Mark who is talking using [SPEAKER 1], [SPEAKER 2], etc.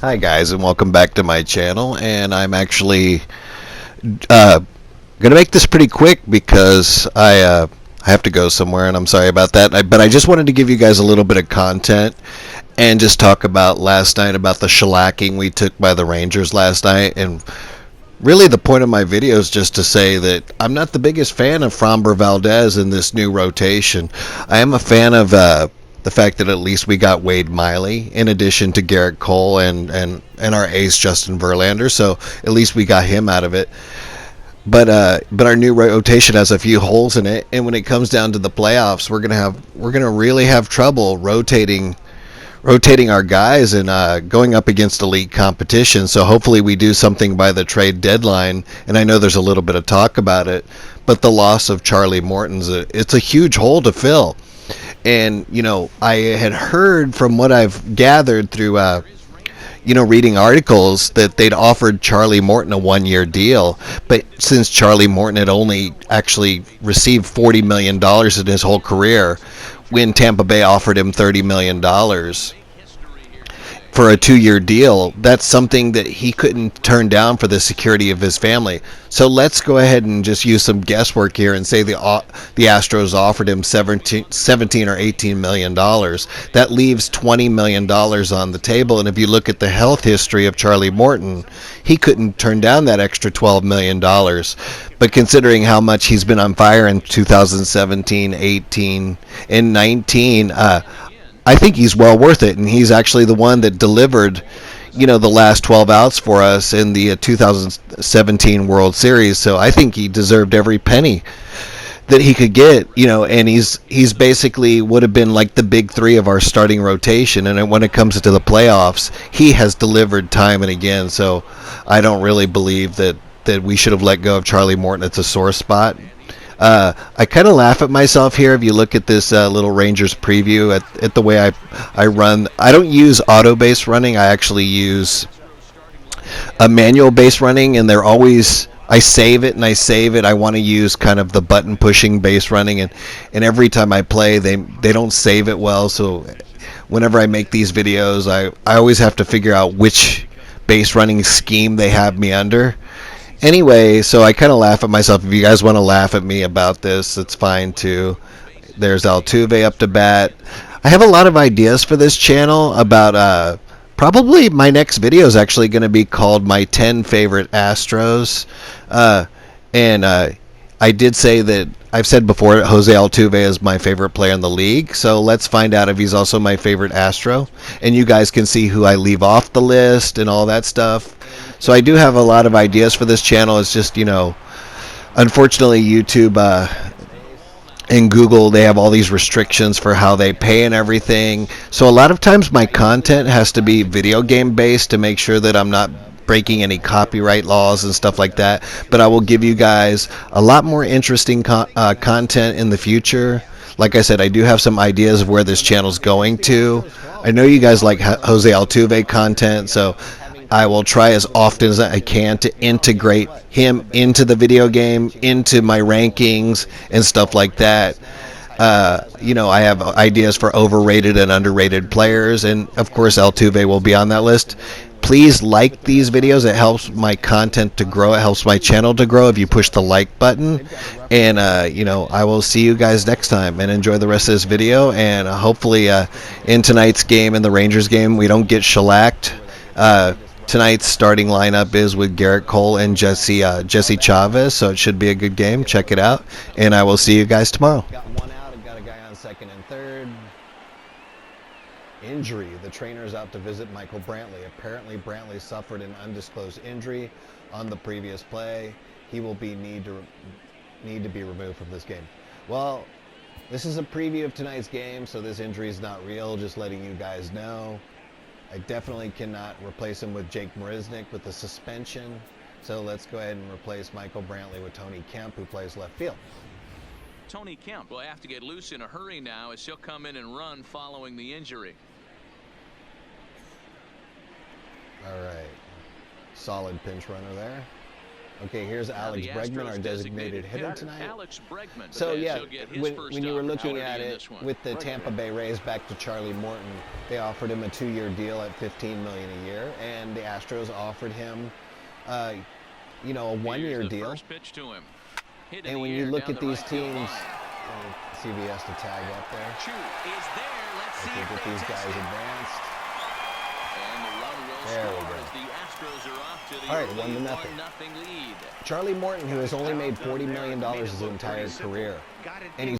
[SPEAKER 1] Hi guys, and welcome back to my channel. And I'm actually uh, gonna make this pretty quick because I have to go somewhere, and I'm sorry about that. But I just wanted to give you guys a little bit of content and just talk about last night, about the shellacking we took by the Rangers last night. And really, the point of my video is just to say that I'm not the biggest fan of Framber Valdez in this new rotation. I am a fan of the fact that at least we got Wade Miley in addition to Garrett Cole and our ace Justin Verlander. So at least we got him out of it. But our new rotation has a few holes in it, and when it comes down to the playoffs, we're gonna really have trouble rotating our guys and going up against elite competition. So hopefully we do something by the trade deadline. And I know there's a little bit of talk about it, but the loss of Charlie Morton's it's a huge hole to fill. And I had heard from what I've gathered through reading articles that they'd offered Charlie Morton a 1-year deal, but since Charlie Morton had only actually received $40 million in his whole career, when Tampa Bay offered him $30 million for a 2-year deal, that's something that he couldn't turn down for the security of his family. So let's go ahead and just use some guesswork here and say the Astros offered him 17 or 18 million dollars. That leaves 20 million dollars on the table. And if you look at the health history of Charlie Morton, he couldn't turn down that extra 12 million dollars. But considering how much he's been on fire in 2017, 18, and 19, I think he's well worth it, and he's actually the one that delivered, the last 12 outs for us in the 2017 World Series. So I think he deserved every penny that he could get, and he's basically would have been like the big three of our starting rotation. And when it comes to the playoffs, he has delivered time and again. So I don't really believe that we should have let go of Charlie Morton. It's a sore spot. I kind of laugh at myself here if you look at this little Rangers preview at the way I run. I don't use auto base running. I actually use a manual base running, and they're always, I save it and I save it. I want to use kind of the button pushing base running, and every time I play, they don't save it well. So whenever I make these videos, I always have to figure out which base running scheme they have me under. Anyway, so I kind of laugh at myself. If you guys want to laugh at me about this, it's fine too. There's Altuve up to bat. I have a lot of ideas for this channel about probably my next video is actually going to be called My 10 Favorite Astros. And I did say that I've said before Jose Altuve is my favorite player in the league. So let's find out if he's also my favorite Astro. And you guys can see who I leave off the list and all that stuff. So I do have a lot of ideas for this channel. It's just, unfortunately YouTube and Google, they have all these restrictions for how they pay and everything. So a lot of times my content has to be video game based to make sure that I'm not breaking any copyright laws and stuff like that. But I will give you guys a lot more interesting content in the future. Like I said, I do have some ideas of where this channel's going to. I know you guys like Jose Altuve content, so I will try as often as I can to integrate him into the video game, into my rankings and stuff like that. I have ideas for overrated and underrated players, and of course Altuve will be on that list. Please like these videos. It helps my content to grow. It helps my channel to grow if you push the like button. And, I will see you guys next time, and enjoy the rest of this video. And hopefully in tonight's game, in the Rangers game, we don't get shellacked. Tonight's starting lineup is with Garrett Cole and Jesse Chavez, so it should be a good game. Check it out, and I will see you guys tomorrow. Got one out. I've got a guy on second and third. Injury. The trainer's out to visit Michael Brantley. Apparently, Brantley suffered an undisclosed injury on the previous play. He will need to be removed from this game. Well, this is a preview of tonight's game, so this injury is not real. Just letting you guys know. I definitely cannot replace him with Jake Marisnick with the suspension. So let's go ahead and replace Michael Brantley with Tony Kemp, who plays left field.
[SPEAKER 2] Tony Kemp will have to get loose in a hurry now as he'll come in and run following the injury.
[SPEAKER 1] All right. Solid pinch runner there. Okay, here's
[SPEAKER 2] Now
[SPEAKER 1] Alex
[SPEAKER 2] the
[SPEAKER 1] Bregman,
[SPEAKER 2] Astros
[SPEAKER 1] our designated hitter tonight.
[SPEAKER 2] Alex Bregman. But
[SPEAKER 1] So
[SPEAKER 2] then
[SPEAKER 1] yeah,
[SPEAKER 2] he'll get his
[SPEAKER 1] when
[SPEAKER 2] first
[SPEAKER 1] you were looking
[SPEAKER 2] opportunity
[SPEAKER 1] at
[SPEAKER 2] in
[SPEAKER 1] it
[SPEAKER 2] this one.
[SPEAKER 1] with the Tampa Bay Rays back to Charlie Morton, they offered him a 2-year deal at $15 million a year, and the Astros offered him, a 1-year
[SPEAKER 2] Here's the
[SPEAKER 1] deal.
[SPEAKER 2] first pitch to him. Hit in
[SPEAKER 1] And
[SPEAKER 2] the
[SPEAKER 1] when
[SPEAKER 2] air
[SPEAKER 1] you look
[SPEAKER 2] down
[SPEAKER 1] at
[SPEAKER 2] the
[SPEAKER 1] these
[SPEAKER 2] right field
[SPEAKER 1] teams,
[SPEAKER 2] line.
[SPEAKER 1] CBS to tag up there.
[SPEAKER 3] Shoot is there. Let's
[SPEAKER 1] If
[SPEAKER 3] see
[SPEAKER 1] we
[SPEAKER 3] if
[SPEAKER 1] get
[SPEAKER 3] they
[SPEAKER 1] these
[SPEAKER 3] test
[SPEAKER 1] guys
[SPEAKER 3] it.
[SPEAKER 1] advanced.
[SPEAKER 2] And the run will
[SPEAKER 1] There we
[SPEAKER 2] score
[SPEAKER 1] go.
[SPEAKER 2] as the Astros are off to the
[SPEAKER 1] All right,
[SPEAKER 2] early
[SPEAKER 1] 1-0.
[SPEAKER 2] 1-0 lead.
[SPEAKER 1] Charlie Morton, who has only made $40 million his entire career, and he's